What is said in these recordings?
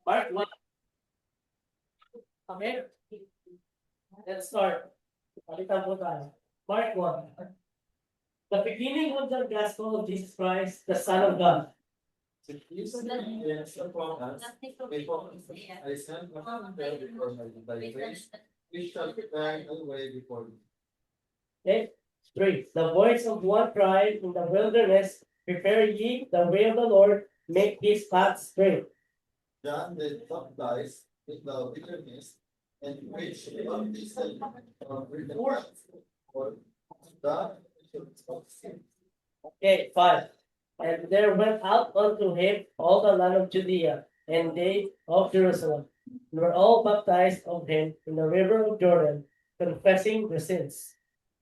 Mark 1. Okay? Let's start. Palitan po tayo. Mark 1. The beginning of the gospel of Jesus Christ, the Son of God. Please, yes, upon us, before I stand upon prayer before my face, we shall prepare the way before you. Okay? 3. The voice of one cried in the wilderness, prepare ye the way of the Lord, make his paths straight. John did baptize with the wilderness and preached about this report for God of sin. Okay, 5. And there went out unto him all the land of Judea, and they of Jerusalem, and were all baptized of him in the river of Jordan, confessing their sins.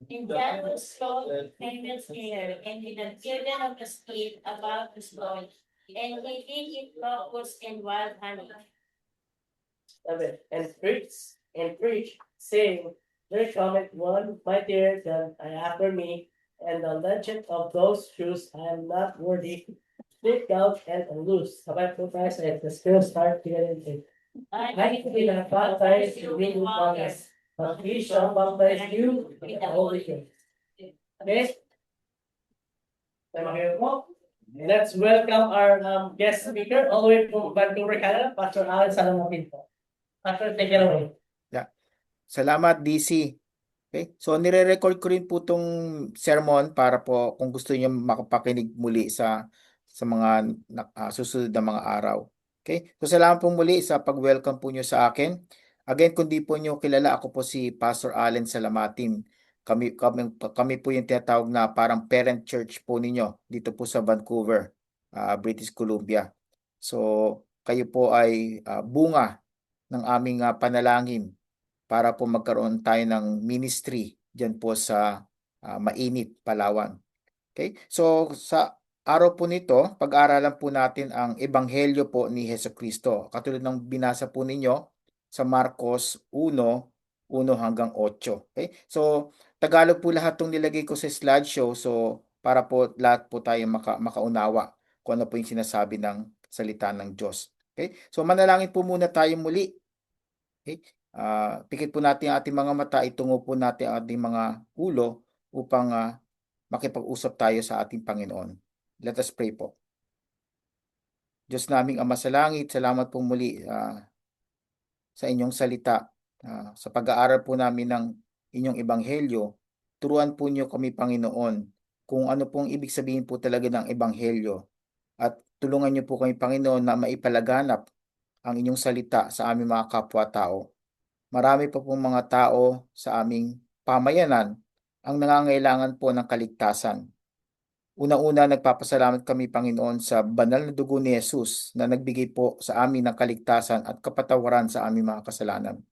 And John was called Simon's Peter, and with the children of the Spirit about his Lord, and he did eat locusts and wild honey. 7. And preached, saying, There cometh one mightier than I after me, and the legend of those shoes I am not worthy to take out and unloose. Sabay po tayo sa it. Let's go start together. I can be baptized in with waters, but he shall baptize you with the Holy Ghost. Okay? Let's welcome our guest speaker all the way from Vancouver, Canada, Pastor Alan Salamutin po. Pastor, take it away. Salamat, DC. Okay? So, nire-record ko rin po itong sermon para po kung gusto niyo makapakinig muli sa mga susunod na mga araw. Okay? So, salamat po muli sa pag-welcome po niyo sa akin. Again, kung di po niyo kilala, ako po si Pastor Allen Salamatin. Kami po yung tinatawag na parang parent church po ninyo dito po sa Vancouver, British Columbia. So, kayo po ay bunga ng aming panalangin para po magkaroon tayo ng ministry dyan po sa Mainit, Palawan. Okay? So, sa araw po nito, pag-aaralan po natin ang Ebanghelyo po ni Jesucristo. Katulad ng binasa po ninyo sa Marcos 1:1 hanggang 8. Okay? So, Tagalog po lahat itong nilagay ko sa slideshow. So, para po lahat po tayo makaunawa kung ano po yung sinasabi ng salita ng Diyos. Okay? So, manalangin po muna tayo muli. Okay? Pikit po natin ang ating mga mata, itungo po natin ang ating mga ulo upang makipag-usap tayo sa ating Panginoon. Let us pray po. Diyos naming Ama sa langit, salamat po muli sa inyong salita. Sa pag-aaral po namin ng inyong ebanghelyo, turuan po niyo kami, Panginoon, kung ano pong ibig sabihin po talaga ng ebanghelyo. At tulungan niyo po kami, Panginoon, na maipalaganap ang inyong salita sa aming mga kapwa-tao. Marami pa pong mga tao sa aming pamayanan ang nangangailangan po ng kaligtasan. Una-una, nagpapasalamat kami, Panginoon, sa banal na dugo ni Jesus na nagbigay po sa amin ng kaligtasan at kapatawaran sa aming mga kasalanan.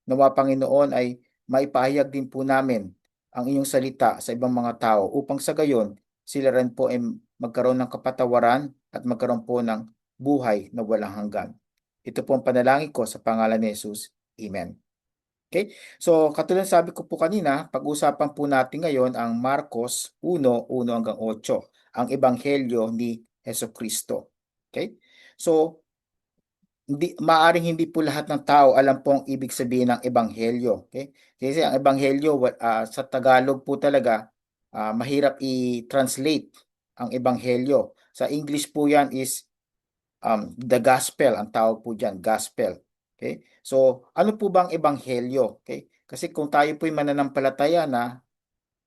Nawa, Panginoon, ay maipahayag din po namin ang inyong salita sa ibang mga tao upang sa gayon sila rin po ay magkaroon ng kapatawaran at magkaroon po ng buhay na walang hanggan. Ito po ang panalangin ko sa pangalan ni Jesus. Amen. Okay? So, katulad sabi ko po kanina, pag-usapan po natin ngayon ang Marcos 1:1 hanggang 8, ang Ebanghelyo ni Jesucristo. Okay? So, maaring hindi po lahat ng tao alam po ang ibig sabihin ng Ebanghelyo. Okay? Kasi ang Ebanghelyo sa Tagalog po talaga, mahirap i-translate ang Ebanghelyo. Sa English po yan is the gospel, ang tawag po dyan, gospel. Okay? So, ano po bang ebanghelyo? Okay? Kasi kung tayo po'y mananampalataya na,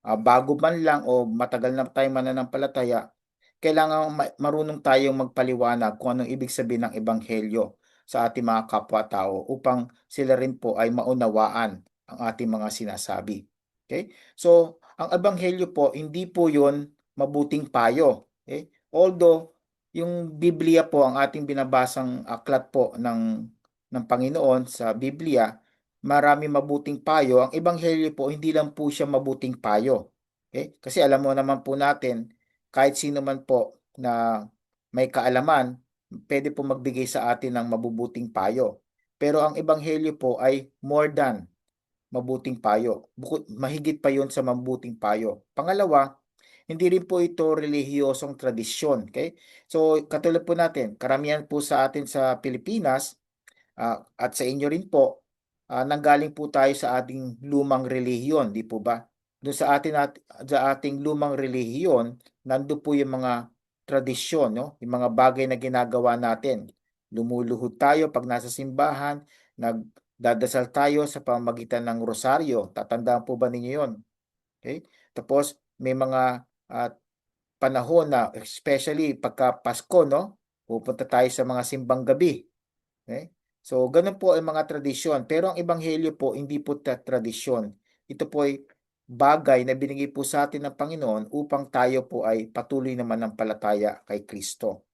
bago man lang o matagal na tayong mananampalataya, kailangan marunong tayong magpaliwanag kung anong ibig sabihin ng ebanghelyo sa ating mga kapwa-tao upang sila rin po ay maunawaan ang ating mga sinasabi. Okay? So, ang ebanghelyo po, hindi po yun mabuting payo. Okay? Although, yung Biblia po, ang ating binabasang aklat po ng Panginoon sa Biblia, marami mabuting payo. Ang ebanghelyo po, hindi lang po siya mabuting payo. Okay? Kasi alam mo naman po natin, kahit sino man po na may kaalaman, pwede po magbigay sa atin ng mabubuting payo. Pero ang ebanghelyo po ay more than mabuting payo. Mahigit pa yon sa mabuting payo. Pangalawa, hindi rin po ito relihiyosong tradisyon. Okay? So, katulad po natin, karamihan po sa atin sa Pilipinas, at sa inyo rin po, nanggaling po tayo sa ating lumang relihiyon, di po ba? Doon sa ating lumang relihiyon, nandun po yung mga tradisyon, no? Yung mga bagay na ginagawa natin. Lumuluhod tayo pag nasa simbahan, nagdadasal tayo sa pamamagitan ng rosaryo. Tatandaan po ba ninyo yon? Okay? Tapos may mga panahon na especially pagka Pasko, no? Pupunta tayo sa mga simbang gabi. Okay? So, ganun po ang mga tradisyon. Pero ang ebanghelyo po, hindi po tradisyon. Ito po ay bagay na binigay po sa atin ng Panginoon upang tayo po ay patuloy naman ng palataya kay Kristo.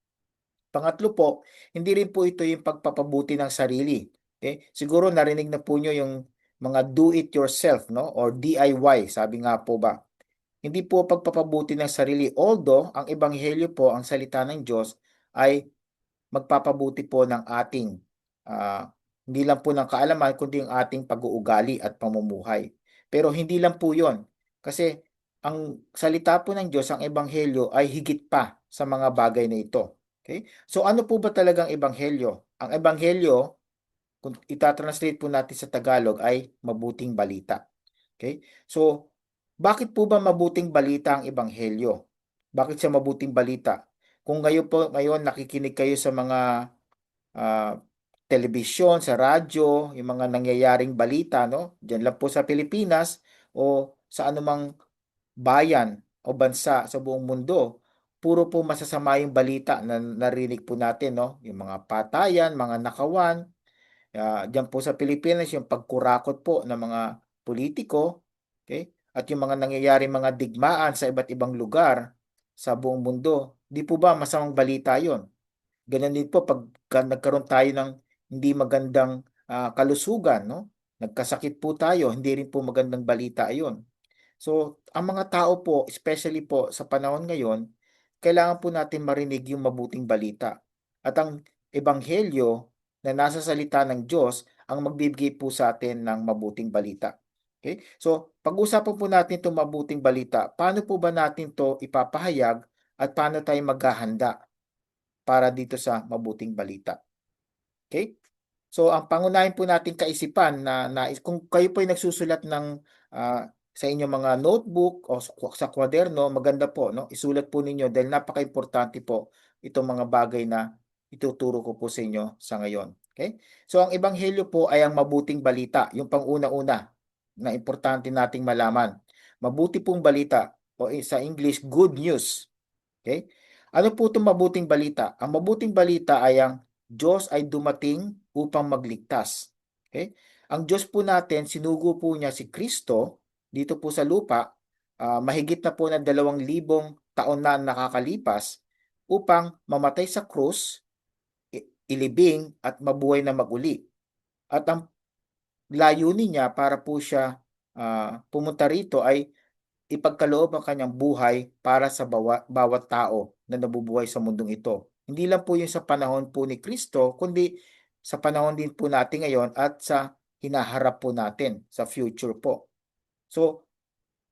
Pangatlo po, hindi rin po ito yung pagpapabuti ng sarili. Okay? Siguro narinig na po nyo yung mga do it yourself, no? Or DIY, sabi nga po ba. Hindi po pagpapabuti ng sarili. Although, ang ebanghelyo po, ang salita ng Diyos, ay magpapabuti po ng ating hindi lang po ng kaalaman, kundi ang ating pag-uugali at pamumuhay. Pero hindi lang po yon. Kasi ang salita po ng Diyos, ang ebanghelyo, ay higit pa sa mga bagay na ito. Okay? So ano po ba talagang ebanghelyo? Ang ebanghelyo, kung itatranslate po natin sa Tagalog, ay mabuting balita. Okay? So, bakit po ba mabuting balita ang ebanghelyo? Bakit siya mabuting balita? Kung ngayon nakikinig kayo sa mga telebisyon, sa radyo, yung mga nangyayaring balita, no? Diyan lang po sa Pilipinas o sa anumang bayan o bansa sa buong mundo, puro po masasama yung balita na narinig po natin, no? Yung mga patayan, mga nakawan, diyan po sa Pilipinas, yung pagkurakot po ng mga politiko, okay? At yung mga nangyayaring mga digmaan sa iba't ibang lugar sa buong mundo, di po ba masamang balita yon? Ganun din po pag nagkaroon tayo ng hindi magandang kalusugan, no? Nagkasakit po tayo, hindi rin po magandang balita ayon. So, ang mga tao po, especially po sa panahon ngayon, kailangan po natin marinig yung mabuting balita. At ang ebanghelyo na nasa salita ng Diyos ang magbibigay po sa atin ng mabuting balita. Okay? So, pag-usapan po natin itong mabuting balita, paano po ba natin to ipapahayag at paano tayo maghahanda para dito sa mabuting balita? Okay? So, ang pangunahin po nating kaisipan na kung kayo po ay nagsusulat ng sa inyong mga notebook o sa kwaderno, maganda po, no? Isulat po ninyo dahil napaka-importante po itong mga bagay na ituturo ko po sa inyo sa ngayon. Okay? So, ang ebanghelyo po ay ang mabuting balita, yung pang-una-una na importante nating malaman. Mabuti pong balita o sa English, good news. Okay? Ano po itong mabuting balita? Ang mabuting balita ay ang Diyos ay dumating upang magligtas. Okay? Ang Diyos po natin, sinugo po niya si Kristo dito po sa lupa, mahigit na po na 2,000 taon na nakakalipas upang mamatay sa krus, ilibing at mabuhay na maguli. At ang layunin niya para po siya pumunta rito ay ipagkaloob ang kanyang buhay para sa bawat tao na nabubuhay sa mundong ito. Hindi lang po yung sa panahon po ni Kristo, kundi sa panahon din po natin ngayon at sa hinaharap po natin sa future po. So,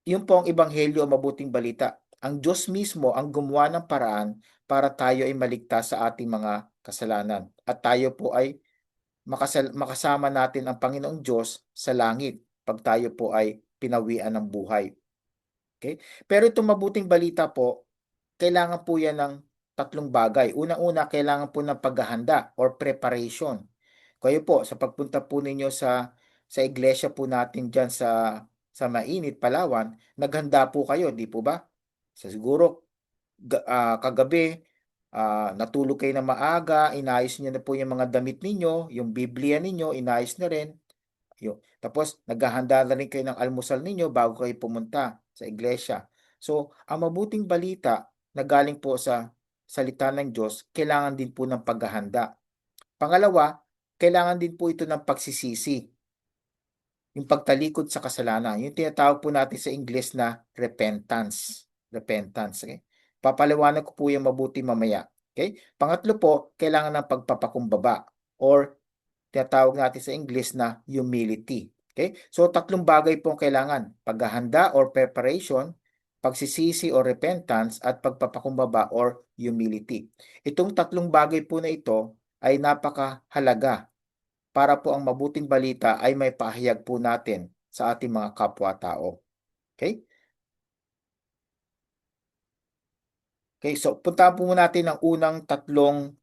yun po ang ebanghelyo o mabuting balita. Ang Diyos mismo ang gumawa ng paraan para tayo ay maligtas sa ating mga kasalanan. At tayo po ay makasama natin ang Panginoong Diyos sa langit pag tayo po ay pinawian ng buhay. Okay? Pero itong mabuting balita po, kailangan po yan ng tatlong bagay. Unang-una, kailangan po ng paghahanda or preparation. Kayo po, sa pagpunta po ninyo sa iglesia po natin dyan sa Mainit, Palawan, naghanda po kayo, di po ba? Siguro, kagabi, natulog kayo na maaga, inayos niyo na po yung mga damit ninyo, yung Biblia ninyo, inayos na rin. Tapos, naghahanda na rin kayo ng almusal ninyo bago kayo pumunta sa iglesia. So, ang mabuting balita na galing po sa salita ng Diyos, kailangan din po ng paghahanda. Pangalawa, kailangan din po ito ng pagsisisi. Yung pagtalikod sa kasalanan. Yung tinatawag po natin sa English na repentance. Repentance. Okay? Papaliwanag ko po yung mabuti mamaya. Okay? Pangatlo po, kailangan ng pagpapakumbaba or tinatawag natin sa English na humility. Okay? So, tatlong bagay po ang kailangan. Paghahanda or preparation, pagsisisi or repentance, at pagpapakumbaba or humility. Itong tatlong bagay po na ito ay napakahalaga para po ang mabuting balita ay may pahayag po natin sa ating mga kapwa-tao. Okay? Okay, so puntahan po muna natin ang unang tatlong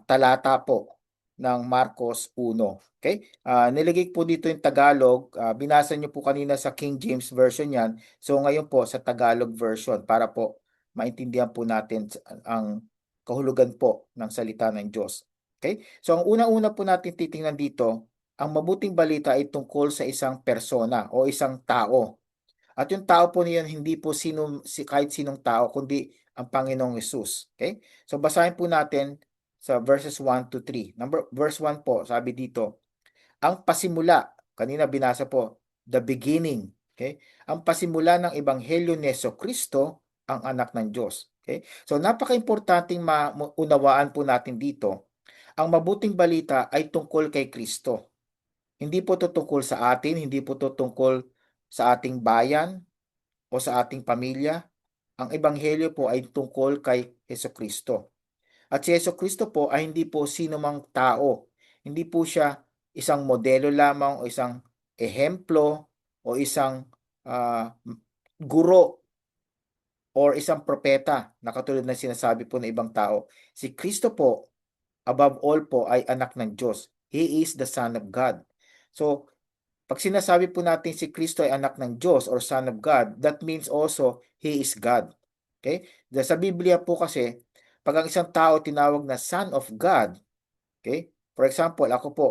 talata po ng Marcos 1. Okay? Nilagay po dito yung Tagalog. Binasa niyo po kanina sa King James Version yan. So ngayon po sa Tagalog version para po maintindihan po natin ang kahulugan po ng salita ng Diyos. Okay? So ang unang-una po natin titingnan dito, ang mabuting balita ay tungkol sa isang persona o isang tao. At yung tao po niyan hindi po kahit sinong tao kundi ang Panginoong Hesus. Okay? So basahin po natin sa verses 1 to 3. Verse 1 po, sabi dito, ang pasimula, kanina binasa po, the beginning. Okay? Ang pasimula ng Ebanghelyo ni Jesucristo, ang anak ng Diyos. Okay? So napaka-importanting maunawaan po natin dito, ang mabuting balita ay tungkol kay Kristo. Hindi po ito tungkol sa atin, hindi po ito tungkol sa ating bayan o sa ating pamilya. Ang ebanghelyo po ay tungkol kay Jesucristo. At si Jesucristo po ay hindi po sino mang tao. Hindi po siya isang modelo lamang o isang ehemplo o isang guro or isang propeta na katulad ng sinasabi po ng ibang tao. Si Kristo po, above all po, ay anak ng Diyos. He is the Son of God. So, pag sinasabi po natin si Kristo ay anak ng Diyos or Son of God, that means also He is God. Okay? Sa Biblia po kasi, pag ang isang tao tinawag na Son of God, okay? For example, ako po,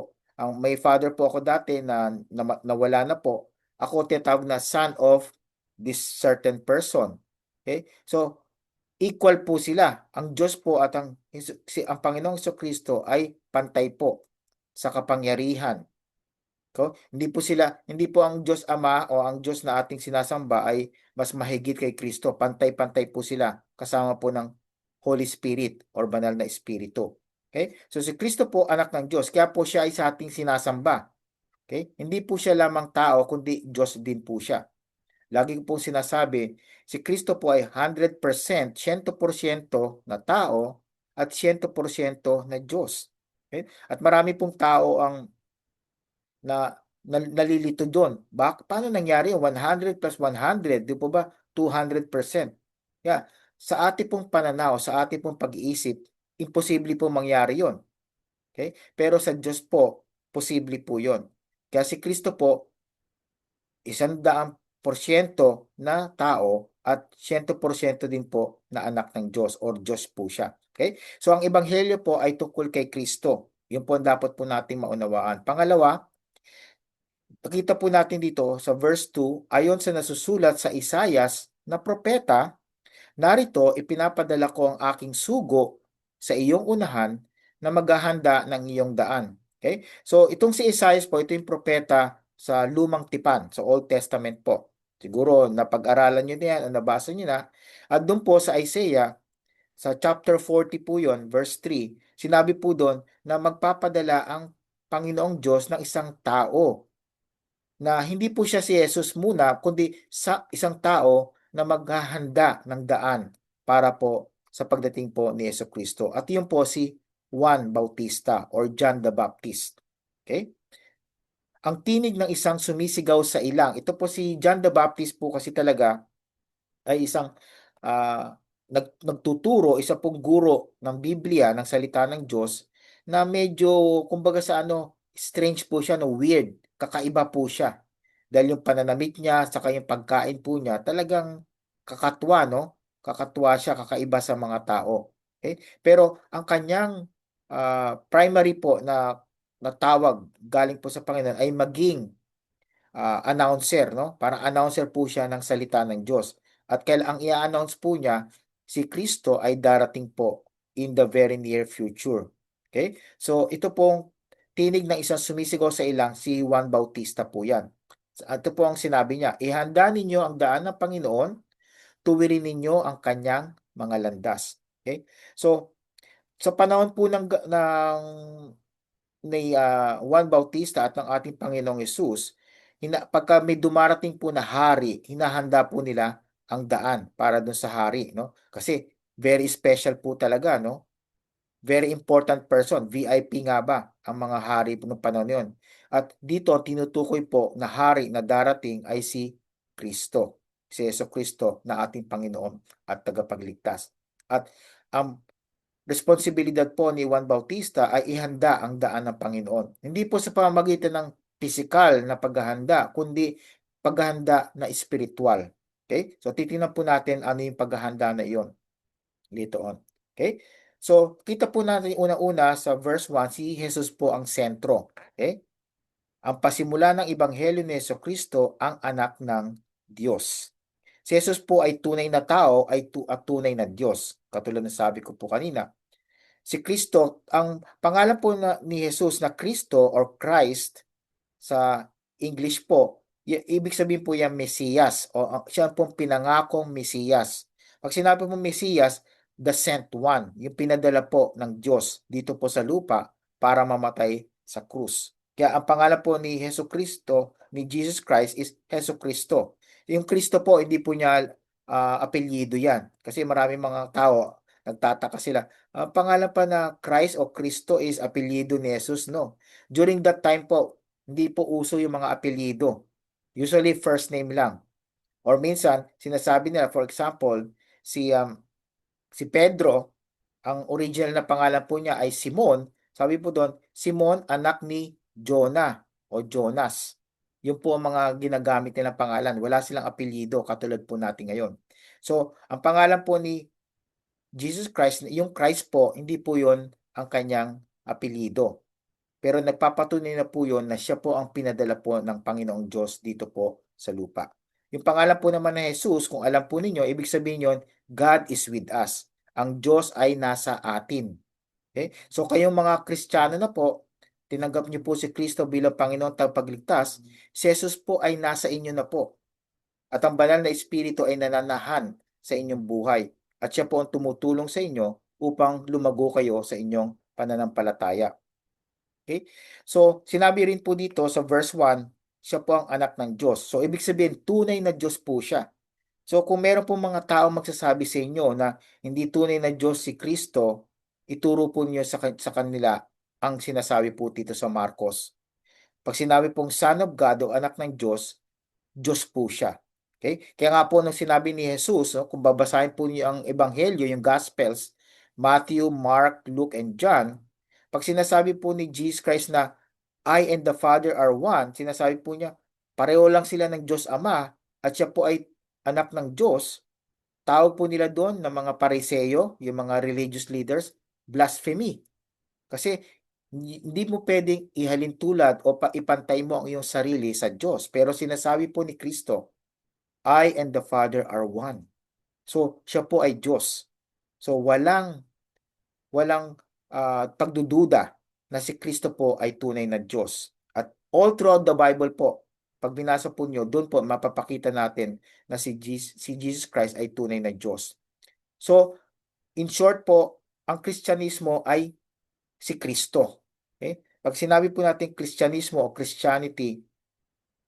may father po ako dati na nawala na po. Ako tinatawag na son of this certain person. Okay? So, equal po sila. Ang Diyos po at ang Panginoong Jesucristo ay pantay po sa kapangyarihan. Hindi po ang Diyos Ama o ang Diyos na ating sinasamba ay mas mahigit kay Kristo. Pantay-pantay po sila kasama po ng Holy Spirit or banal na espiritu. Okay? So si Kristo po anak ng Diyos, kaya po siya ay sa ating sinasamba. Okay? Hindi po siya lamang tao kundi Diyos din po siya. Lagi ko pong sinasabi, si Kristo po ay 100%, 100% na tao at 100% na Diyos. Okay? At marami pong tao ang nalilito doon. Paano nangyari yung 100 plus 100? Di po ba 200%? Yeah. Sa ating pong pananaw, sa ating pong pag-iisip, imposible po mangyari yon. Okay? Pero sa Diyos po, posible po yon. Kaya si Kristo po, 100% na tao at 100% din po na anak ng Diyos or Diyos po siya. Okay? So ang ebanghelyo po ay tungkol kay Kristo. Yun po ang dapat po nating maunawaan. Pangalawa, nakita po natin dito sa verse 2, ayon sa nasusulat sa Isaias na propeta, narito ipinapadala ko ang aking sugo sa iyong unahan na maghahanda ng iyong daan. Okay? So itong si Isaias po, ito yung propeta sa Lumang Tipan, sa Old Testament po. Siguro napag-aralan nyo na yan o nabasa nyo na. At doon po sa Isaiah, sa chapter 40 po yon, verse 3, sinabi po doon na magpapadala ang Panginoong Diyos ng isang tao na hindi po siya si Jesus muna, kundi sa isang tao na maghahanda ng daan para po sa pagdating po ni Jesucristo. At yun po si Juan Bautista or John the Baptist. Okay? Ang tinig ng isang sumisigaw sa ilang. Ito po si John the Baptist po kasi talaga ay isang nagtuturo, isa pong guro ng Biblia, ng salita ng Diyos, na medyo, kumbaga sa strange po siya, weird, kakaiba po siya. Dahil yung pananamit niya, saka yung pagkain po niya, talagang kakatwa, no? Kakatwa siya, kakaiba sa mga tao. Okay? Pero ang kanyang primary po na tawag galing po sa Panginoon ay maging announcer, no? Parang announcer po siya ng salita ng Diyos. At ang i-announce po niya, si Kristo ay darating po in the very near future. Okay? So ito pong tinig ng isang sumisigaw sa ilang, si Juan Bautista po yan. Ito po ang sinabi niya, ihanda ninyo ang daan ng Panginoon, tuwirin ninyo ang kanyang mga landas. Okay? So sa panahon po ni Juan Bautista at ng ating Panginoong Hesus, pagka may dumarating po na hari, hinahanda po nila ang daan para dun sa hari, no? Kasi very special po talaga, no? Very important person, VIP nga ba ang mga hari noong panahon yun. At dito tinutukoy po na hari na darating ay si Kristo, si Jesucristo na ating Panginoon at tagapagligtas. At ang responsibilidad po ni Juan Bautista ay ihanda ang daan ng Panginoon. Hindi po sa pamamagitan ng pisikal na paghahanda, kundi paghahanda na espiritual. Okay? So titingnan po natin ano yung paghahanda na iyon later on. Okay? So, kita po natin una-una sa verse 1, si Jesus po ang sentro. Okay? Ang pasimula ng Ebanghelyo ni Jesucristo ang anak ng Diyos. Si Jesus po ay tunay na tao at tunay na Diyos. Katulad ng sabi ko po kanina. Si Kristo, ang pangalan po ni Jesus na Kristo or Christ sa English po, ibig sabihin po yan Mesiyas o siya pong pinangakong Mesiyas. Pag sinabi mo Mesiyas, the sent one, yung pinadala po ng Diyos dito po sa lupa para mamatay sa krus. Kaya ang pangalan po ni Jesucristo, ni Jesus Christ is Jesucristo. Yung Kristo po, hindi po niya apelyido yan. Kasi marami mga tao, nagtataka sila. Ang pangalan pa na Christ o Kristo is apelyido ni Jesus, no? During that time po, hindi po uso yung mga apelyido. Usually first name lang. Or minsan, sinasabi nila, for example, si Pedro, ang original na pangalan po niya ay Simon. Sabi po doon, Simon, anak ni Jonah o Jonas. Yun po ang mga ginagamit nilang pangalan. Wala silang apelyido katulad po natin ngayon. So, ang pangalan po ni Jesus Christ, yung Christ po, hindi po yun ang kanyang apelyido. Pero nagpapatunay na po yun na siya po ang pinadala po ng Panginoong Diyos dito po sa lupa. Yung pangalan po naman na Jesus, kung alam po ninyo, ibig sabihin yun, God is with us. Ang Diyos ay nasa atin. Okay? So kayong mga Kristiyano na po, tinanggap niyo po si Kristo bilang Panginoon tagapagligtas, si Jesus po ay nasa inyo na po. At ang banal na Espiritu ay nananahan sa inyong buhay. At siya po ang tumutulong sa inyo upang lumago kayo sa inyong pananampalataya. Okay? So, sinabi rin po dito sa verse 1, siya po ang anak ng Diyos. So, ibig sabihin, tunay na Diyos po siya. So, kung meron po mga tao magsasabi sa inyo na hindi tunay na Diyos si Kristo, ituro po niyo sa kanila ang sinasabi po dito sa Marcos. Pag sinabi pong Son of God o anak ng Diyos, Diyos po siya. Okay? Kaya nga po nung sinabi ni Jesus, no, kung babasahin po niyo ang Ebanghelyo, yung Gospels, Matthew, Mark, Luke, and John, pag sinasabi po ni Jesus Christ na I and the Father are one, sinasabi po niya, pareho lang sila ng Diyos Ama at siya po ay anak ng Diyos. Tawag po nila doon ng mga pariseyo, yung mga religious leaders, blasphemy. Kasi hindi mo pwedeng ihalin tulad o ipantay mo ang iyong sarili sa Diyos. Pero sinasabi po ni Kristo, I and the Father are one. So, siya po ay Diyos. So, walang pagdududa na si Kristo po ay tunay na Diyos. At all throughout the Bible po, pag binasa po nyo, doon po mapapakita natin na si Jesus Christ ay tunay na Diyos. So, in short po, ang Kristyanismo ay si Kristo. Okay? Pag sinabi po natin Kristyanismo o Christianity,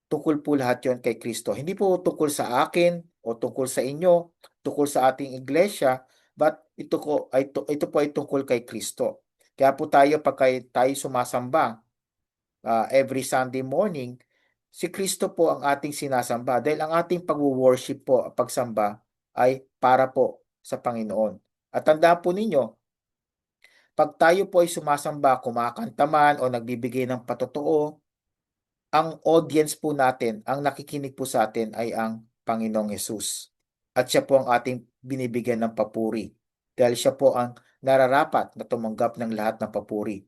tungkol po lahat yon kay Kristo. Hindi po tungkol sa akin o tungkol sa inyo, tungkol sa ating iglesia, but ito po ay tungkol kay Kristo. Kaya po tayo tayo sumasamba every Sunday morning, si Kristo po ang ating sinasamba dahil ang ating pag-worship po, pagsamba ay para po sa Panginoon. At tandaan po ninyo, pag tayo po ay sumasamba, kumakanta man o nagbibigay ng patotoo, ang audience po natin, ang nakikinig po sa atin ay ang Panginoong Hesus. At siya po ang ating binibigyan ng papuri. Dahil siya po ang nararapat na tumanggap ng lahat ng papuri.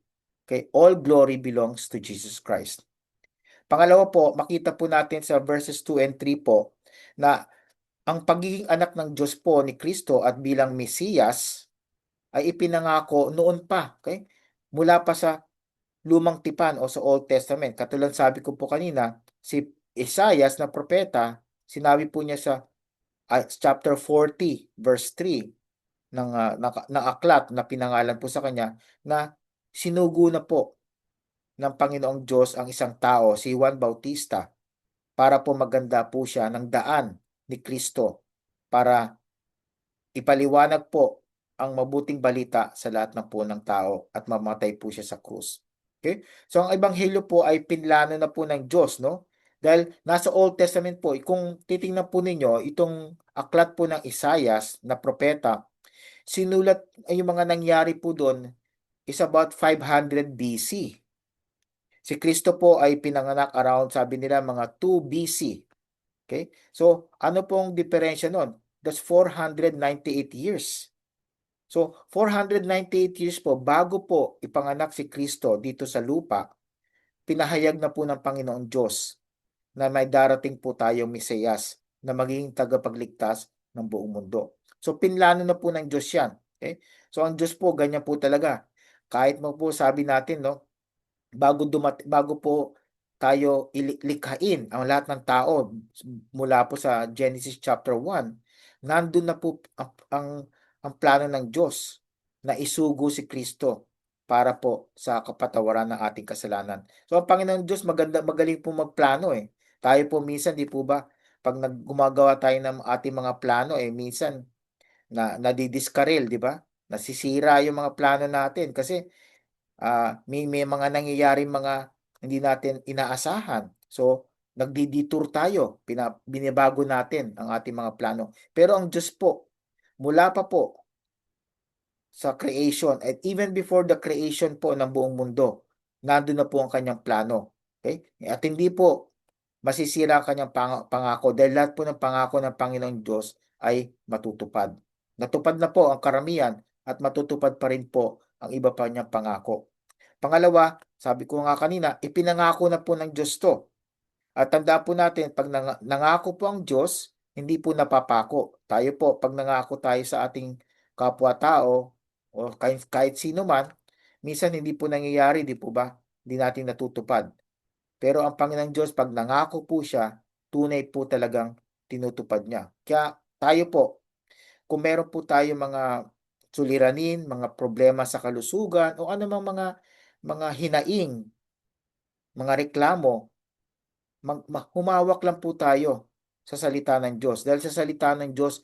Okay? All glory belongs to Jesus Christ. Pangalawa po, makita po natin sa verses 2 and 3 po na ang pagiging anak ng Diyos po ni Kristo at bilang Mesiyas ay ipinangako noon pa. Okay? Mula pa sa Lumang Tipan o sa Old Testament. Katulad sabi ko po kanina, si Isaiah na propeta, sinabi po niya sa chapter 40 verse 3 ng aklat na pinangalan po sa kanya na sinugo na po ng Panginoong Diyos ang isang tao, si Juan Bautista, para po maganda po siya ng daan ni Kristo para ipaliwanag po ang mabuting balita sa lahat ng po ng tao at mamatay po siya sa krus. Okay? So ang ebanghelyo po ay pinlano na po ng Diyos, no? Dahil nasa Old Testament po, kung titingnan po ninyo, itong aklat po ng Isaias na propeta, sinulat ay yung mga nangyari po doon is about 500 BC. Si Kristo po ay pinanganak around, sabi nila, mga 2 BC. Okay? So, ano pong diferensya nun? That's 498 years. So, 498 years po, bago po ipanganak si Kristo dito sa lupa, pinahayag na po ng Panginoong Diyos na may darating po tayong Mesiyas na magiging tagapagligtas ng buong mundo. So, pinlano na po ng Diyos yan. Okay? So, ang Diyos po, ganyan po talaga. Kahit mo po sabi natin, no, bago po tayo likhain ang lahat ng tao mula po sa Genesis chapter 1, nandun na po ang plano ng Diyos na isugo si Kristo para po sa kapatawaran ng ating kasalanan. So ang Panginoon Diyos magaling po magplano eh. Tayo po minsan, di po ba, pag gumagawa tayo ng ating mga plano minsan nadidiskarel, di ba? Nasisira yung mga plano natin kasi may mga nangyayaring mga hindi natin inaasahan. So, nagdi-detour tayo, binibago natin ang ating mga plano. Pero ang Diyos po, mula pa po sa creation at even before the creation po ng buong mundo, nandun na po ang kanyang plano. Okay? At hindi po masisira ang kanyang pangako dahil lahat po ng pangako ng Panginoong Diyos ay matutupad. Natupad na po ang karamihan at matutupad pa rin po ang iba pa niyang pangako. Pangalawa, sabi ko nga kanina, ipinangako na po ng Diyos to. At tandaan po natin, pag nangako po ang Diyos, hindi po napapako. Tayo po, pag nangako tayo sa ating kapwa-tao o kahit sino man, minsan hindi po nangyayari, di po ba? Hindi natin natutupad. Pero ang Panginoong Diyos, pag nangako po siya, tunay po talagang tinutupad niya. Kaya tayo po, kung meron po tayo mga suliranin, mga problema sa kalusugan, o anumang mga hinaing, mga reklamo, humawak lang po tayo sa salita ng Diyos. Dahil sa salita ng Diyos,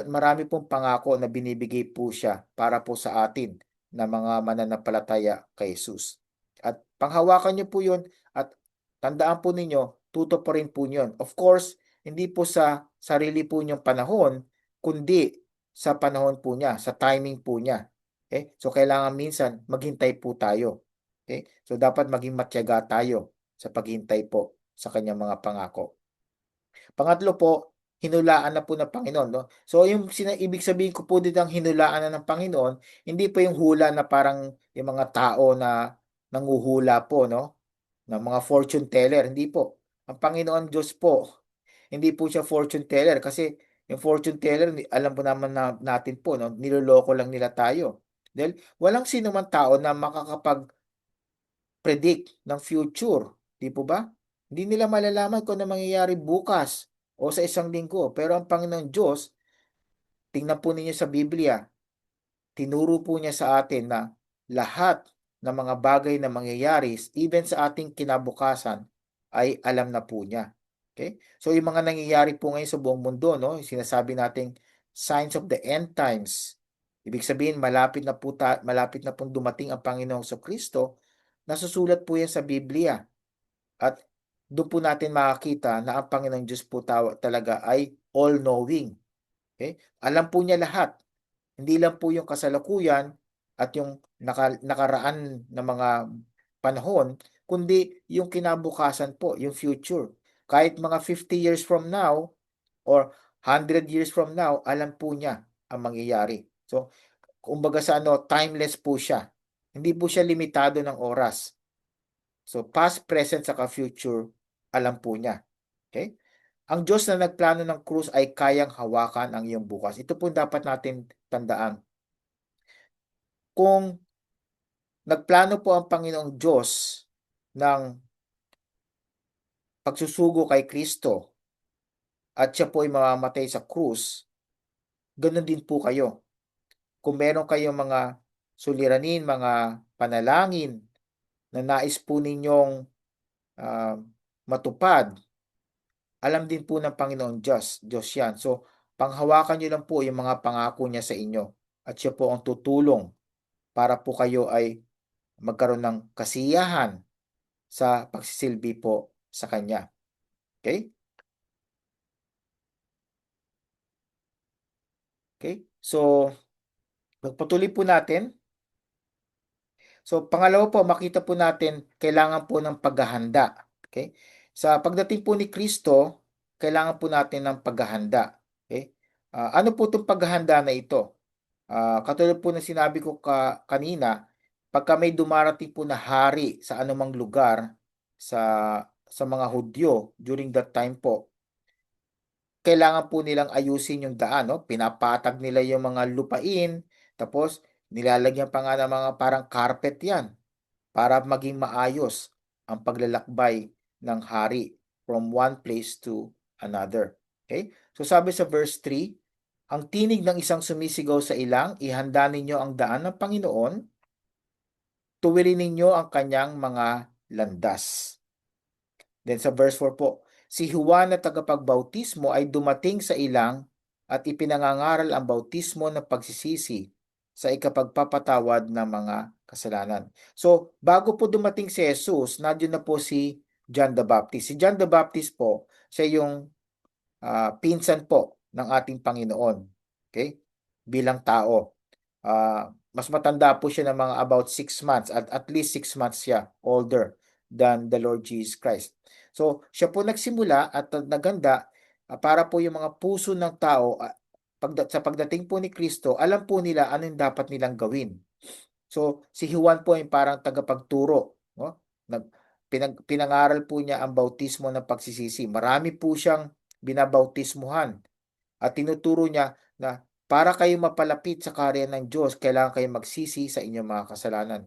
marami pong pangako na binibigay po siya para po sa atin na mga mananampalataya kay Jesus. At panghawakan niyo po yun at tandaan po ninyo, tutuparin po yun. Of course, hindi po sa sarili po niyong panahon, kundi sa panahon po niya, sa timing po niya. Okay? So, kailangan minsan maghintay po tayo. Okay? So, dapat maging matyaga tayo sa paghintay po sa kanyang mga pangako. Pangatlo po, hinulaan na po ng Panginoon, no? So yung ibig sabihin ko po dito ang hinulaan na ng Panginoon, hindi po yung hula na parang yung mga tao na nanguhula po, no? Ng mga fortune teller, hindi po. Ang Panginoon Diyos po, hindi po siya fortune teller kasi yung fortune teller, alam po naman natin po, no? Niloloko lang nila tayo. Dahil walang sino man tao na makakapag-predict ng future, di po ba? Hindi nila malalaman kung ano mangyayari bukas o sa isang linggo. Pero ang Panginoon Diyos, tingnan po ninyo sa Biblia, tinuro po niya sa atin na lahat ng mga bagay na mangyayari, even sa ating kinabukasan, ay alam na po niya. Okay? So yung mga nangyayari po ngayon sa buong mundo, no, sinasabi nating signs of the end times. Ibig sabihin, malapit na pong dumating ang Panginoong Kristo, nasusulat po yan sa Biblia. At doon po natin makakita na ang Panginoong Diyos po talaga ay all-knowing. Okay? Alam po niya lahat. Hindi lang po yung kasalukuyan at yung nakaraan na mga panahon, kundi yung kinabukasan po, yung future. Kahit mga 50 years from now or 100 years from now, alam po niya ang mangyayari. So, kumbaga sa timeless po siya. Hindi po siya limitado ng oras. So, past, present, saka future, alam po niya. Okay? Ang Diyos na nagplano ng krus ay kayang hawakan ang iyong bukas. Ito po dapat natin tandaan. Kung nagplano po ang Panginoong Diyos ng pagsusugo kay Kristo at siya po ay mamamatay sa krus, ganoon din po kayo. Kung meron kayong mga suliranin, mga panalangin na nais po ninyong matupad, alam din po ng Panginoon Diyos yan. So, panghawakan niyo lang po yung mga pangako niya sa inyo at siya po ang tutulong para po kayo ay magkaroon ng kasiyahan sa pagsisilbi po sa Kanya. Okay? Okay? So, magpatuloy po natin. So, pangalawa po, makita po natin, kailangan po ng paghahanda. Okay? Sa pagdating po ni Kristo, kailangan po natin ng paghahanda. Okay? Ano po itong paghahanda na ito? Katulad po ng sinabi ko kanina, pagka may dumarating po na hari sa anumang lugar sa mga Hudyo during that time po, kailangan po nilang ayusin yung daan, no? Pinapatag nila yung mga lupain, tapos nilalagyan pa nga ng mga parang carpet yan para maging maayos ang paglalakbay ng hari from one place to another. Okay? So sabi sa verse 3, ang tinig ng isang sumisigaw sa ilang, ihanda ninyo ang daan ng Panginoon, tuwirin ninyo ang kanyang mga landas. Then sa verse 4 po, si Juan na tagapagbautismo ay dumating sa ilang at ipinangangaral ang bautismo ng pagsisisi sa ikapagpapatawad ng mga kasalanan. So, bago po dumating si Jesus, nandiyan na po si John the Baptist. Si John the Baptist po, siya yung pinsan po ng ating Panginoon. Okay? Bilang tao. Mas matanda po siya ng mga about 6 months, at least 6 months siya older than the Lord Jesus Christ. So, siya po nagsimula at naganda para po yung mga puso ng tao sa pagdating po ni Kristo, alam po nila ano yung dapat nilang gawin. So, si Juan po ay parang tagapagturo, no? Pinangaral po niya ang bautismo ng pagsisisi. Marami po siyang binabautismuhan at tinuturo niya na para kayo mapalapit sa kaharian ng Diyos, kailangan kayo magsisi sa inyong mga kasalanan.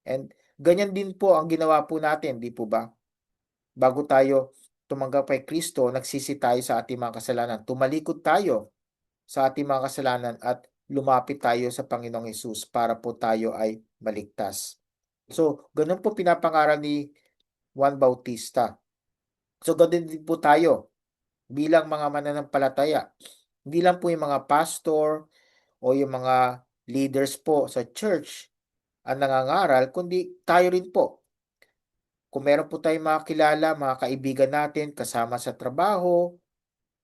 And ganyan din po ang ginawa po natin, di po ba? Bago tayo tumanggap kay Kristo, nagsisi tayo sa ating mga kasalanan. Tumalikod tayo sa ating mga kasalanan at lumapit tayo sa Panginoong Hesus para po tayo ay maligtas. So, ganun po pinapangaral ni Juan Bautista. So, ganun din po tayo bilang mga mananampalataya. Hindi lang po yung mga pastor o yung mga leaders po sa church ang nangangaral, kundi tayo rin po. Kung meron po tayong mga kilala, mga kaibigan natin kasama sa trabaho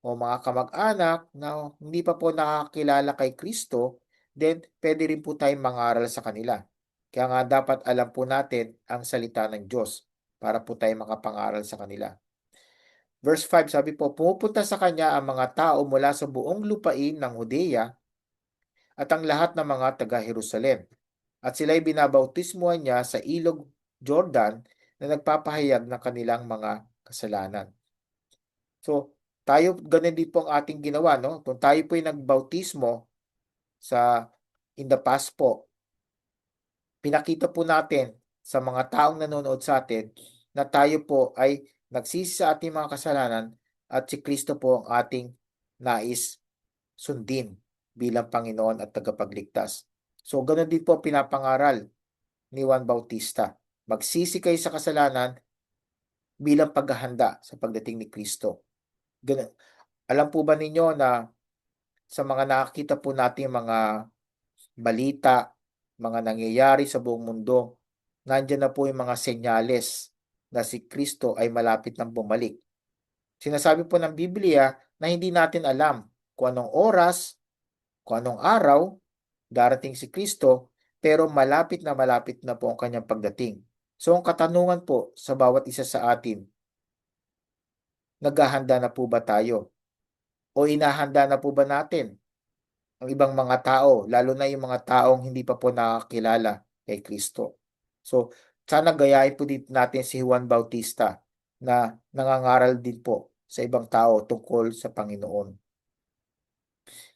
o mga kamag-anak na hindi pa po nakakilala kay Kristo, then pwede rin po tayong mangaral sa kanila. Kaya nga dapat alam po natin ang salita ng Diyos para po tayo makapangaral sa kanila. Verse 5, sabi po, pumupunta sa kanya ang mga tao mula sa buong lupain ng Judea at ang lahat ng mga taga-Jerusalem. At sila'y binabautismuhan niya sa ilog Jordan na nagpapahayag ng kanilang mga kasalanan. So, tayo, ganun din po ang ating ginawa, no? Kung tayo po ay nagbautismo in the past po, pinakita po natin sa mga taong nanonood sa atin na tayo po ay nagsisi sa ating mga kasalanan at si Kristo po ang ating nais sundin bilang Panginoon at tagapagligtas. So, ganun din po pinapangaral ni Juan Bautista. Magsisi kayo sa kasalanan bilang paghahanda sa pagdating ni Kristo. Ganun. Alam po ba ninyo na sa mga nakakita po natin mga balita, mga nangyayari sa buong mundo, nandiyan na po yung mga senyales na si Kristo ay malapit nang bumalik. Sinasabi po ng Biblia na hindi natin alam kung anong oras, kung anong araw darating si Kristo, pero malapit na po ang kanyang pagdating. So ang katanungan po sa bawat isa sa atin, naghahanda na po ba tayo? O inahanda na po ba natin ang ibang mga tao, lalo na yung mga taong hindi pa po nakakilala kay Kristo? So, sana gayahin po din natin si Juan Bautista na nangangaral din po sa ibang tao tungkol sa Panginoon.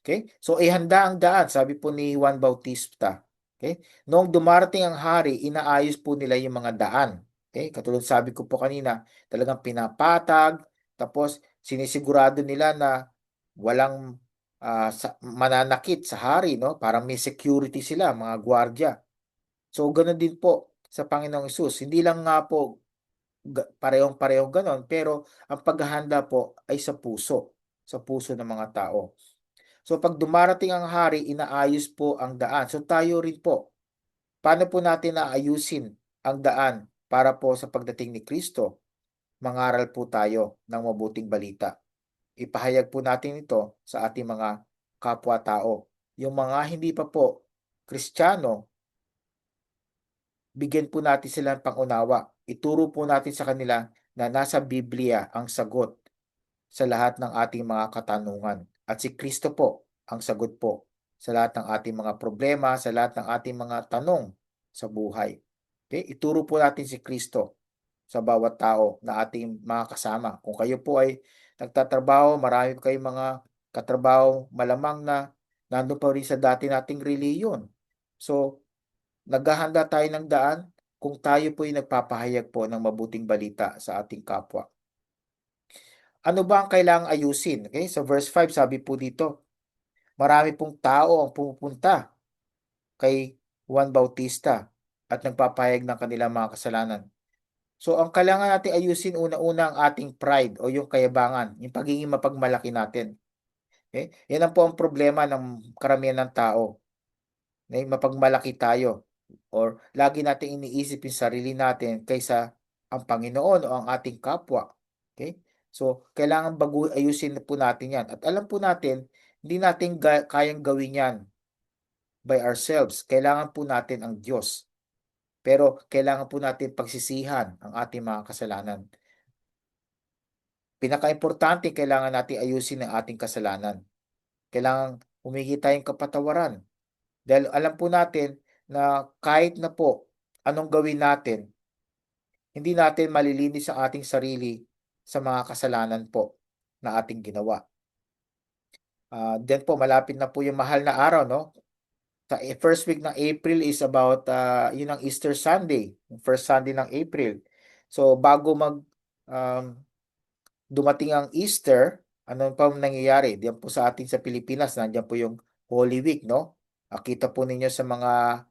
Okay? So, ihanda ang daan, sabi po ni Juan Bautista. Okay? Noong dumarating ang hari, inaayos po nila yung mga daan. Okay? Katulad sabi ko po kanina, talagang pinapatag, tapos sinisigurado nila na walang mananakit sa hari, no? Parang may security sila, mga gwardiya. So, ganoon din po sa Panginoong Hesus. Hindi lang nga po parehong-pareho ganon, pero ang paghahanda po ay sa puso ng mga tao. So pag dumarating ang hari, inaayos po ang daan. So tayo rin po, paano po natin naayusin ang daan para po sa pagdating ni Kristo? Mangaral po tayo ng mabuting balita. Ipahayag po natin ito sa ating mga kapwa-tao. Yung mga hindi pa po Kristiyano, bigyan po natin sila ng pangunawa. Ituro po natin sa kanila na nasa Biblia ang sagot sa lahat ng ating mga katanungan. At si Kristo po ang sagot po sa lahat ng ating mga problema, sa lahat ng ating mga tanong sa buhay. Okay? Ituro po natin si Kristo sa bawat tao na ating mga kasama. Kung kayo po ay nagtatrabaho, marami kayong mga katrabaho, malamang na nandun pa rin sa dati nating reliyon. So, naghahanda tayo ng daan kung tayo po ay nagpapahayag po ng mabuting balita sa ating kapwa. Ano ba ang kailangang ayusin? Okay? Sa verse 5, sabi po dito, marami pong tao ang pumupunta kay Juan Bautista at nagpapahayag ng kanilang mga kasalanan. So, ang kailangan natin ayusin una-una ang ating pride o yung kayabangan, yung pagiging mapagmalaki natin. Okay? Yan ang po ang problema ng karamihan ng tao. Okay? Mapagmalaki tayo or lagi natin iniisip yung sarili natin kaysa ang Panginoon o ang ating kapwa. Okay? So, kailangan ayusin po natin yan. At alam po natin, hindi natin kayang gawin yan by ourselves. Kailangan po natin ang Diyos. Pero kailangan po natin pagsisihan ang ating mga kasalanan. Pinaka-importante, kailangan natin ayusin ang ating kasalanan. Kailangan humingi tayong kapatawaran. Dahil alam po natin na kahit na po anong gawin natin, hindi natin malilinis ang ating sarili sa mga kasalanan po na ating ginawa. Then po, malapit na po yung mahal na araw, no? Sa first week ng April is about, yun ang Easter Sunday, yung first Sunday ng April. So, bago dumating ang Easter, ano pa nangyayari? Diyan po sa atin sa Pilipinas, nandiyan po yung Holy Week, no? Kita po ninyo sa mga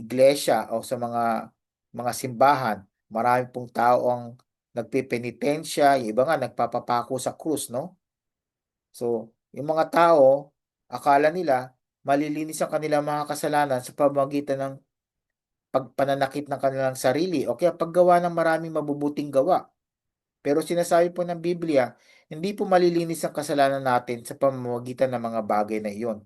iglesia o sa mga simbahan, marami pong tao ang nagpipenitensya, yung iba nga nagpapapako sa krus, no? So, yung mga tao, akala nila malilinis ang kanilang mga kasalanan sa pamamagitan ng pagpananakit ng kanilang sarili o kaya paggawa ng maraming mabubuting gawa. Pero sinasabi po ng Biblia, hindi po malilinis ang kasalanan natin sa pamamagitan ng mga bagay na iyon.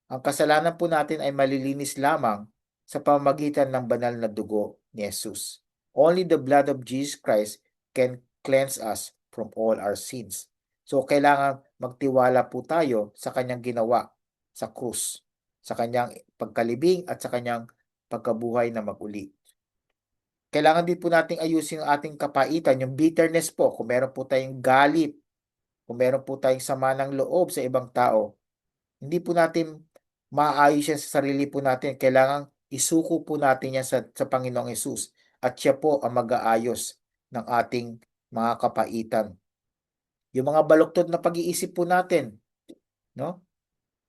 Ang kasalanan po natin ay malilinis lamang sa pamamagitan ng banal na dugo ni Jesus. Only the blood of Jesus Christ can cleanse us from all our sins. So, kailangan magtiwala po tayo sa kanyang ginawa sa krus, sa kanyang pagkalibing at sa kanyang pagkabuhay na maguli. Kailangan din po nating ayusin ang ating kapaitan, yung bitterness po, kung meron po tayong galit, kung meron po tayong sama ng loob sa ibang tao, hindi po natin maayos yan sa sarili po natin. Kailangan isuko po natin yan sa Panginoong Hesus at siya po ang mag-aayos ng ating mga kapaitan. Yung mga baluktot na pag-iisip po natin, no?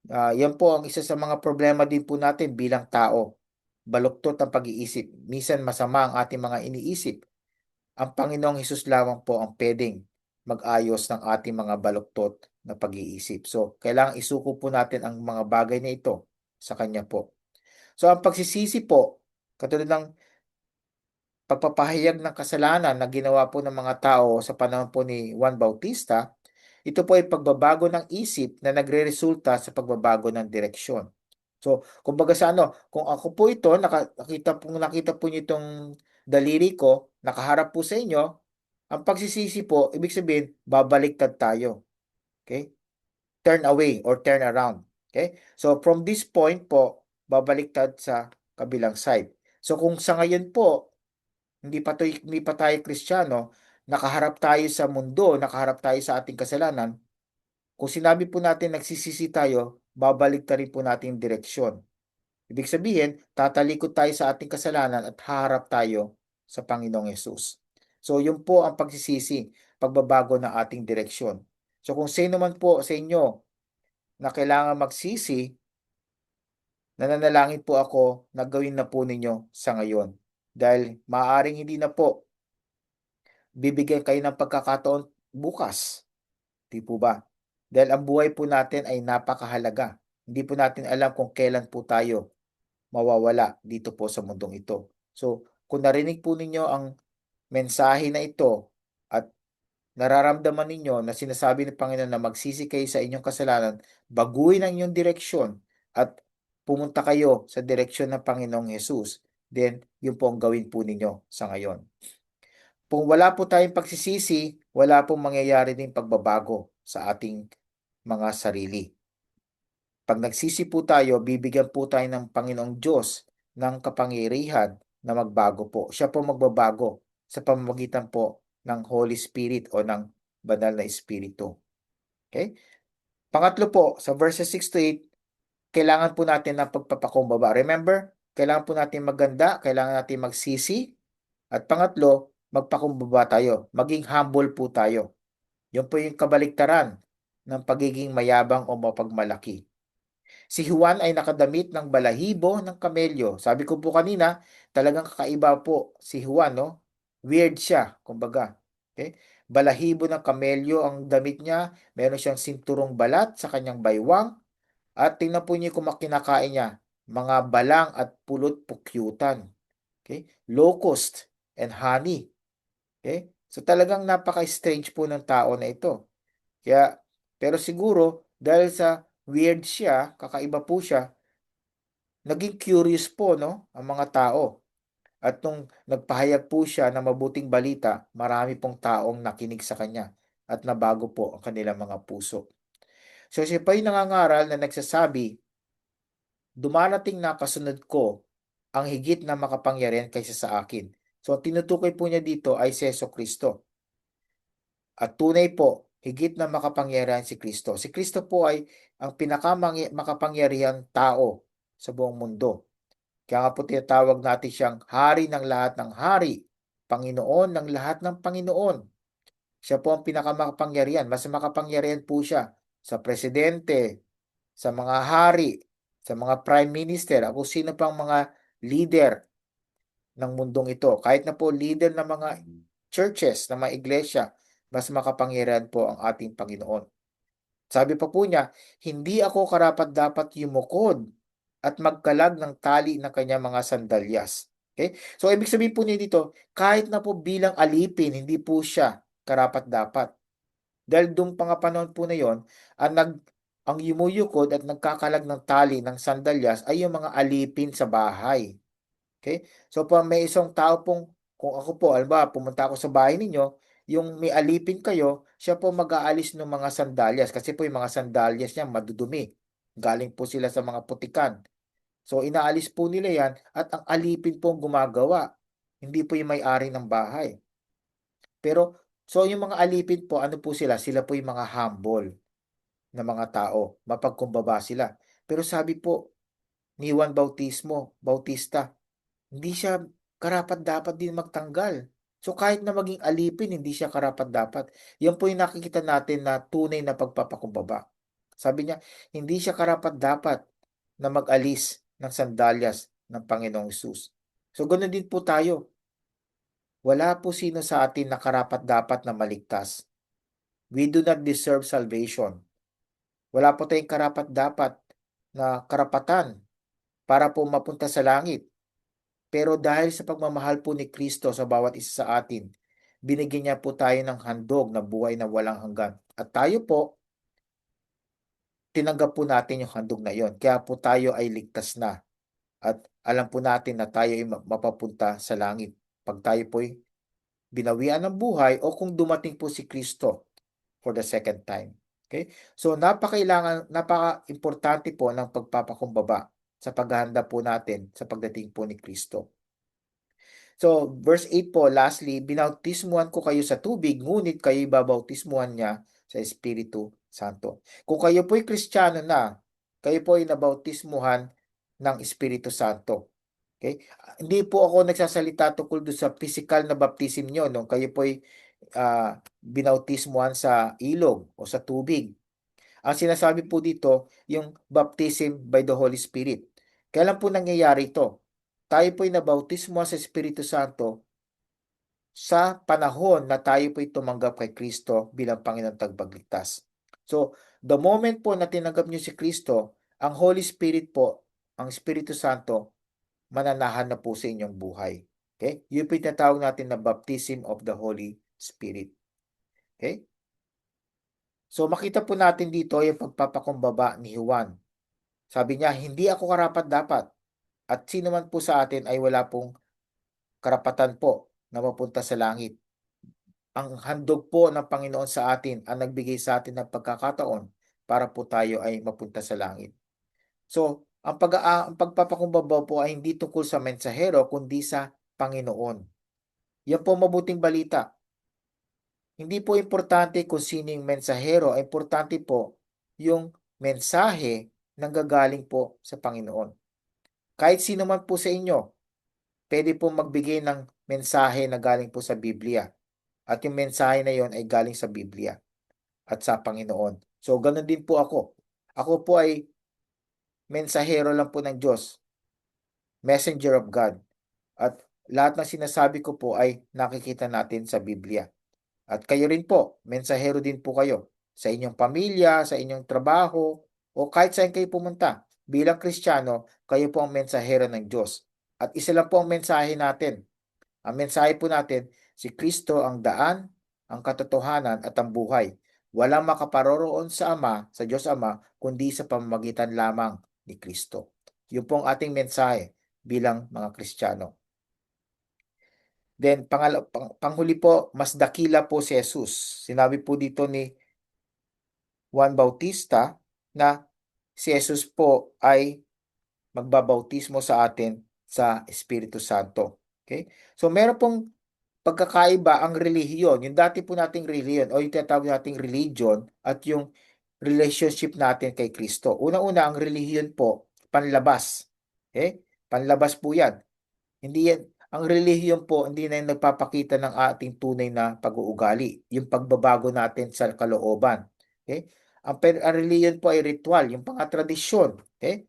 Yan po ang isa sa mga problema din po natin bilang tao. Baluktot ang pag-iisip. Minsan masama ang ating mga iniisip. Ang Panginoong Hesus lamang po ang pwedeng mag-ayos ng ating mga baluktot na pag-iisip. So, kailangan isuko po natin ang mga bagay na ito sa Kanya po. So, ang pagsisisi po, katulad ng pagpapahayag ng kasalanan na ginawa po ng mga tao sa panahon po ni Juan Bautista, ito po ay pagbabago ng isip na nagre-resulta sa pagbabago ng direksyon. So, kumbaga sa kung ako po ito, nakita po niyo itong daliri ko, nakaharap po sa inyo, ang pagsisisi po, ibig sabihin, babaliktad tayo. Okay? Turn away or turn around. Okay? So, from this point po, babaliktad sa kabilang side. So, kung sa ngayon po, hindi pa tayo Kristiyano, nakaharap tayo sa mundo, nakaharap tayo sa ating kasalanan, kung sinabi po natin nagsisisi tayo, babalik rin po natin direksyon. Ibig sabihin, tatalikod tayo sa ating kasalanan at haharap tayo sa Panginoong Hesus. So, yun po ang pagsisisi, pagbabago ng ating direksyon. So, kung sino man po sa inyo na kailangan magsisi, nananalangin po ako na gawin na po ninyo sa ngayon. Dahil maaaring hindi na po bibigyan kayo ng pagkakataon bukas. Di po ba? Dahil ang buhay po natin ay napakahalaga. Hindi po natin alam kung kailan po tayo mawawala dito po sa mundong ito. So, kung narinig po ninyo ang mensahe na ito at nararamdaman ninyo na sinasabi ng Panginoon na magsisi kayo sa inyong kasalanan, baguhin ang inyong direksyon at pumunta kayo sa direksyon ng Panginoong Jesus, then yun po ang gawin po ninyo sa ngayon. Kung wala po tayong pagsisisi, wala pong mangyayari din pagbabago sa ating mga sarili. Pag nagsisi po tayo, bibigyan po tayo ng Panginoong Diyos ng kapangyarihan na magbago po. Siya po magbabago sa pamamagitan po ng Holy Spirit o ng Banal na Espiritu. Okay? Pangatlo po, sa verses 6 to 8, kailangan po natin ng pagpapakumbaba. Remember, kailangan po natin maganda, kailangan natin magsisi. At pangatlo, magpakumbaba tayo. Maging humble po tayo. Yun po yung kabaliktaran ng pagiging mayabang o mapagmalaki. Si Juan ay nakadamit ng balahibo ng kamelyo. Sabi ko po kanina, talagang kakaiba po si Juan, no? Weird siya, kumbaga. Okay? Balahibo ng kamelyo ang damit niya. Meron siyang sinturong balat sa kanyang baywang. At tingnan po niyo kung kinakain niya. Mga balang at pulot pukyutan. Okay? Locust and honey. Okay? So talagang napaka-strange po ng tao na ito. Kaya, pero siguro, dahil sa weird siya, kakaiba po siya, naging curious po, no, ang mga tao. At nung nagpahayag po siya ng mabuting balita, marami pong taong nakinig sa kanya at nabago po ang kanilang mga puso. So siya pa yung nangangaral na nagsasabi, dumarating na kasunod ko ang higit na makapangyarihan kaysa sa akin. So ang tinutukoy po niya dito ay si Jesucristo. At tunay po, higit na makapangyarihan si Kristo. Si Kristo po ay ang pinakamakapangyarihang tao sa buong mundo. Kaya nga po tinatawag natin siyang hari ng lahat ng hari, Panginoon ng lahat ng Panginoon. Siya po ang pinakamakapangyarihan. Mas makapangyarihan po siya sa presidente, sa mga hari, sa mga prime minister, o sino pang mga leader ng mundong ito. Kahit na po leader ng mga churches, ng mga iglesia, mas makapangyarihan po ang ating Panginoon. Sabi pa po niya, hindi ako karapat-dapat yumukod at magkalag ng tali ng kanyang mga sandalyas. Okay? So, ibig sabihin po niya dito, kahit na po bilang alipin, hindi po siya karapat-dapat. Dahil doon pa nga panahon po na yon, ang yumuyukod at nagkakalag ng tali ng sandalyas ay yung mga alipin sa bahay. Okay? So, pag may isang tao pong, kung ako po, alba, pumunta ako sa bahay ninyo, yung may alipin kayo, siya po mag-aalis ng mga sandalyas kasi po yung mga sandalyas niya madudumi. Galing po sila sa mga putikan. So, inaalis po nila yan at ang alipin po ang gumagawa. Hindi po yung may-ari ng bahay. Pero, so yung mga alipin po, ano po sila? Sila po yung mga humble na mga tao. Mapagkumbaba sila. Pero sabi po ni Juan Bautista, hindi siya karapat-dapat din magtanggal. So kahit na maging alipin, hindi siya karapat-dapat. Yan po yung nakikita natin na tunay na pagpapakumbaba. Sabi niya, hindi siya karapat-dapat na mag-alis ng sandalyas ng Panginoong Hesus. So ganoon din po tayo. Wala po sino sa atin na karapat-dapat na maligtas. We do not deserve salvation. Wala po tayong karapat-dapat na karapatan para po mapunta sa langit. Pero dahil sa pagmamahal po ni Kristo sa bawat isa sa atin, binigyan niya po tayo ng handog na buhay na walang hanggan. At tayo po, tinanggap po natin yung handog na yon. Kaya po tayo ay ligtas na. At alam po natin na tayo ay mapapunta sa langit. Pag tayo po'y binawian ng buhay o kung dumating po si Kristo for the second time. Okay? So napaka-importante po ng pagpapakumbaba sa paghahanda po natin sa pagdating po ni Kristo. So, verse 8 po, lastly, binautismuhan ko kayo sa tubig, ngunit kayo babautismuhan niya sa Espiritu Santo. Kung kayo po'y Kristiyano na, kayo po'y nabautismuhan ng Espiritu Santo. Okay? Hindi po ako nagsasalita tungkol doon sa physical na baptism nyo, no? Kayo po'y binautismuhan sa ilog o sa tubig. Ang sinasabi po dito, yung baptism by the Holy Spirit. Kailan po nangyayari ito? Tayo po'y nabautismo sa Espiritu Santo sa panahon na tayo po'y tumanggap kay Kristo bilang Panginoon Tagapagligtas. So, the moment po na tinanggap nyo si Kristo, ang Holy Spirit po, ang Espiritu Santo, mananahan na po sa inyong buhay. Okay? Yung pinatawag natin na baptism of the Holy Spirit. Okay? So, makita po natin dito yung pagpapakumbaba ni Juan. Sabi niya, hindi ako karapat-dapat. At sino man po sa atin ay wala pong karapatan po na mapunta sa langit. Ang handog po ng Panginoon sa atin ang nagbigay sa atin ng pagkakataon para po tayo ay mapunta sa langit. So, ang pagpapakumbaba po ay hindi tungkol sa mensahero kundi sa Panginoon. Yan po mabuting balita. Hindi po importante kung sino yung mensahero, importante po yung mensahe nang gagaling po sa Panginoon. Kahit sino man po sa inyo, pwede po magbigay ng mensahe na galing po sa Biblia. At yung mensahe na yon ay galing sa Biblia at sa Panginoon. So, ganun din po ako. Ako po ay mensahero lang po ng Diyos. Messenger of God. At lahat ng sinasabi ko po ay nakikita natin sa Biblia. At kayo rin po, mensahero din po kayo sa inyong pamilya, sa inyong trabaho, o kahit saan kayo pumunta. Bilang Kristiyano, kayo po ang mensahero ng Diyos. At isa lang po ang mensahe natin. Ang mensahe po natin, si Kristo ang daan, ang katotohanan at ang buhay. Walang makaparoroon sa Ama, sa Diyos Ama, kundi sa pamamagitan lamang ni Kristo. Yun po ang ating mensahe bilang mga Kristiyano. Then, panghuli po, mas dakila po si Jesus. Sinabi po dito ni Juan Bautista na si Jesus po ay magbabautismo sa atin sa Espiritu Santo. Okay? So, meron pong pagkakaiba ang relihiyon. Yung dati po nating relihiyon o yung tinatawag nating religion at yung relationship natin kay Kristo. Una-una, ang relihiyon po, panlabas. Okay? Panlabas po yan. Hindi yan, ang relihiyon po, hindi na yung nagpapakita ng ating tunay na pag-uugali. Yung pagbabago natin sa kalooban. Okay? Ang relihiyon po ay ritual, yung mga tradisyon. Okay?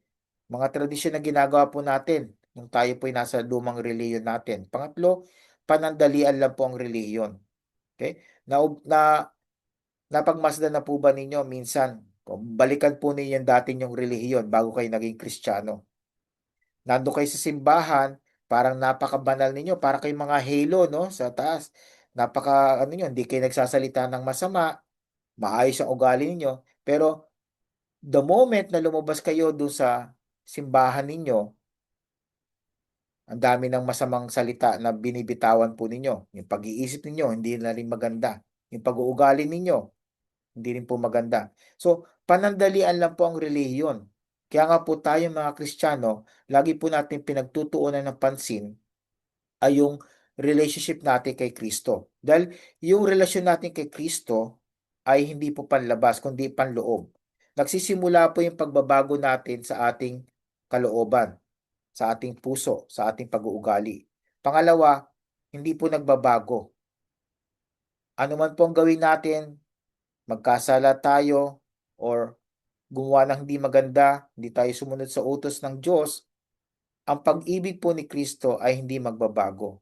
Mga tradisyon na ginagawa po natin nung tayo po ay nasa lumang relihiyon natin. Pangatlo, panandalian lang po ang relihiyon. Okay? Napagmasdan na po ba ninyo minsan, balikan po ninyo yung dati yung relihiyon bago kayo naging Kristiyano. Nando kayo sa simbahan, parang napakabanal ninyo, para kayong mga halo, no, sa taas. Napaka, ano nyo, hindi kayo nagsasalita ng masama, maayos ang ugali ninyo. Pero, the moment na lumabas kayo doon sa simbahan ninyo, ang dami ng masamang salita na binibitawan po ninyo. Yung pag-iisip ninyo, hindi na rin maganda. Yung pag-uugali ninyo, hindi rin po maganda. So, panandalian lang po ang relihiyon. Kaya nga po tayo mga Kristiyano, lagi po natin pinagtutuunan ng pansin ay yung relationship natin kay Kristo. Dahil yung relasyon natin kay Kristo ay hindi po panlabas, kundi panloob. Nagsisimula po yung pagbabago natin sa ating kalooban, sa ating puso, sa ating pag-uugali. Pangalawa, hindi po nagbabago. Ano man po ang gawin natin, magkasala tayo, or gumawa ng hindi maganda, hindi tayo sumunod sa utos ng Diyos, ang pag-ibig po ni Kristo ay hindi magbabago.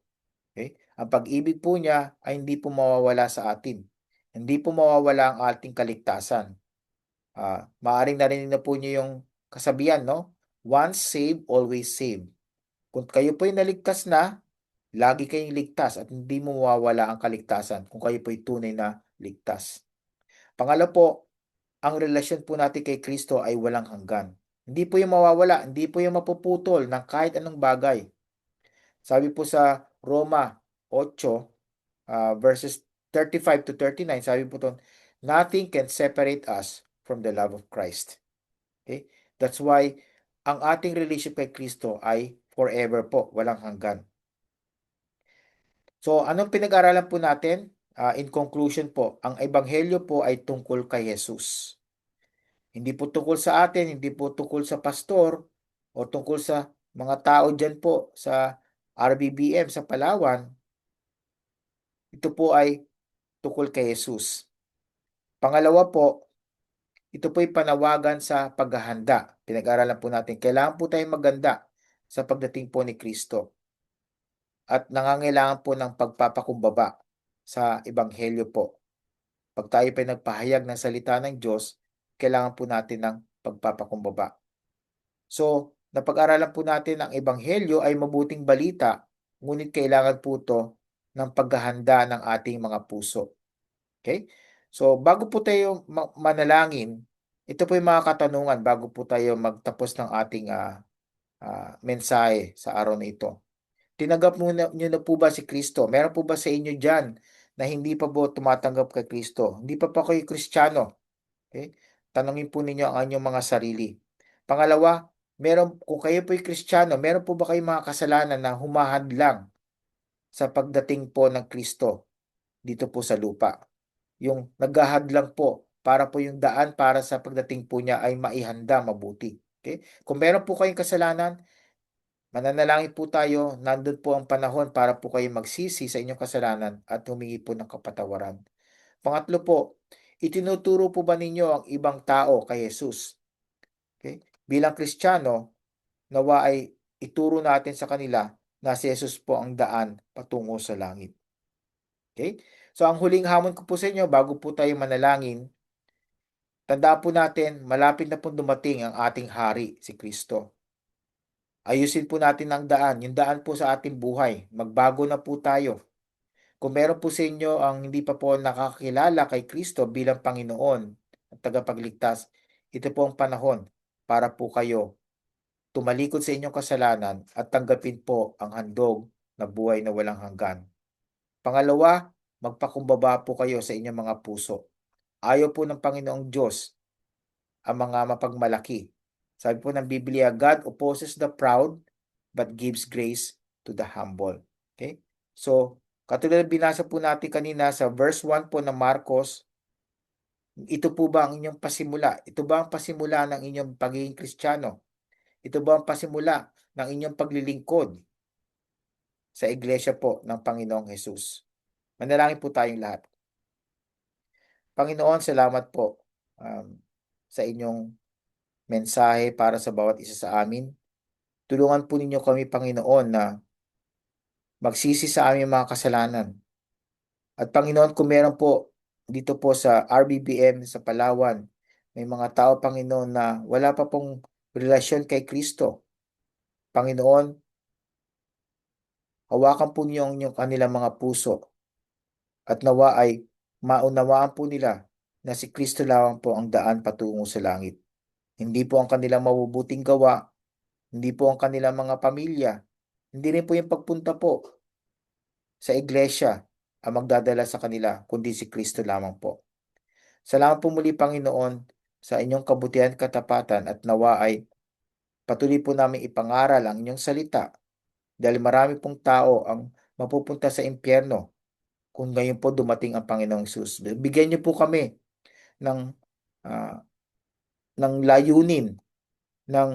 Okay? Ang pag-ibig po niya ay hindi po mawawala sa atin. Hindi po mawawala ang ating kaligtasan. Maaring narinig na po niyo yung kasabihan, no? Once saved, always saved. Kung kayo po'y naligtas na, lagi kayong ligtas at hindi mo mawawala ang kaligtasan kung kayo po'y tunay na ligtas. Pangalawa po, ang relasyon po natin kay Kristo ay walang hanggan. Hindi po yung mawawala, hindi po yung mapuputol ng kahit anong bagay. Sabi po sa Roma 8, verses 35 to 39, sabi po doon, nothing can separate us from the love of Christ. Okay? That's why ang ating relationship kay Kristo ay forever po, walang hanggan. So, anong pinag-aralan po natin? In conclusion po, ang ebanghelyo po ay tungkol kay Jesus. Hindi po tungkol sa atin, hindi po tungkol sa pastor o tungkol sa mga tao dyan po sa RBBM sa Palawan. Ito po ay tungkol kay Jesus. Pangalawa po, ito po ay panawagan sa paghahanda. Pinag-aralan po natin, kailangan po tayong maganda sa pagdating po ni Kristo. At nangangailangan po ng pagpapakumbaba sa ebanghelyo po. Pag tayo pa nagpahayag ng salita ng Diyos, kailangan po natin ng pagpapakumbaba. So, napag-aralan po natin ang Ebanghelyo ay mabuting balita, ngunit kailangan po ito ng paghahanda ng ating mga puso. Okay? So, bago po tayo manalangin, ito po yung mga katanungan bago po tayo magtapos ng ating mensahe sa araw na ito. Tinanggap niyo na po ba si Kristo? Meron po ba sa inyo dyan na hindi pa po tumatanggap kay Kristo? Hindi pa kayo Kristiyano? Okay? Tanungin po ninyo ang inyong mga sarili. Pangalawa, kung kayo po'y Kristiyano, meron po ba kayong mga kasalanan na humahadlang sa pagdating po ng Kristo dito po sa lupa? Yung naghahadlang po para po yung daan para sa pagdating po niya ay maihanda mabuti. Okay? Kung meron po kayong kasalanan, mananalangin po tayo, nandun po ang panahon para po kayo magsisi sa inyong kasalanan at humingi po ng kapatawaran. Pangatlo po, itinuturo po ba ninyo ang ibang tao kay Jesus? Okay? Bilang Kristiyano, nawa ay ituro natin sa kanila na si Jesus po ang daan patungo sa langit. Okay? So ang huling hamon ko po sa inyo bago po tayo manalangin, tandaan po natin, malapit na po dumating ang ating hari, si Kristo. Ayusin po natin ang daan, yung daan po sa ating buhay. Magbago na po tayo. Kung meron po sa inyo ang hindi pa po nakakilala kay Kristo bilang Panginoon at tagapagligtas, ito po ang panahon para po kayo tumalikod sa inyong kasalanan at tanggapin po ang handog na buhay na walang hanggan. Pangalawa, magpakumbaba po kayo sa inyong mga puso. Ayaw po ng Panginoong Diyos ang mga mapagmalaki. Sabi po ng Biblia, God opposes the proud but gives grace to the humble. Okay? So, katulad binasa po natin kanina sa verse 1 po ng Marcos, ito po ba ang inyong pasimula? Ito ba ang pasimula ng inyong pagiging Kristiyano? Ito ba ang pasimula ng inyong paglilingkod sa iglesia po ng Panginoong Jesus? Manalangin po tayong lahat. Panginoon, salamat po sa inyong mensahe para sa bawat isa sa amin. Tulungan po ninyo kami, Panginoon, na magsisi sa aming mga kasalanan. At Panginoon, kung meron po dito po sa RBBM sa Palawan, may mga tao, Panginoon, na wala pa pong relasyon kay Kristo. Panginoon, hawakan po niyo ang kanilang mga puso at nawa ay maunawaan po nila na si Kristo lamang po ang daan patungo sa langit. Hindi po ang kanilang mabubuting gawa, hindi po ang kanilang mga pamilya, hindi rin po yung pagpunta po sa iglesia ang magdadala sa kanila, kundi si Kristo lamang po. Salamat po muli, Panginoon, sa inyong kabutihan, katapatan at nawa ay patuloy po namin ipangaral ang inyong salita dahil marami pong tao ang mapupunta sa impyerno kung ngayon po dumating ang Panginoong Jesus. Bigyan niyo po kami ng layunin, ng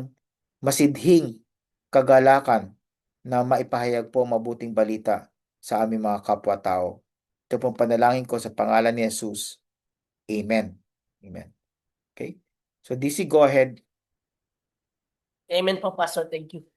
masidhing kagalakan na maipahayag po mabuting balita sa aming mga kapwa-tao. Ito pong panalangin ko sa pangalan ni Jesus. Amen. Amen. Okay? So, DC, go ahead. Amen po, Pastor. Thank you.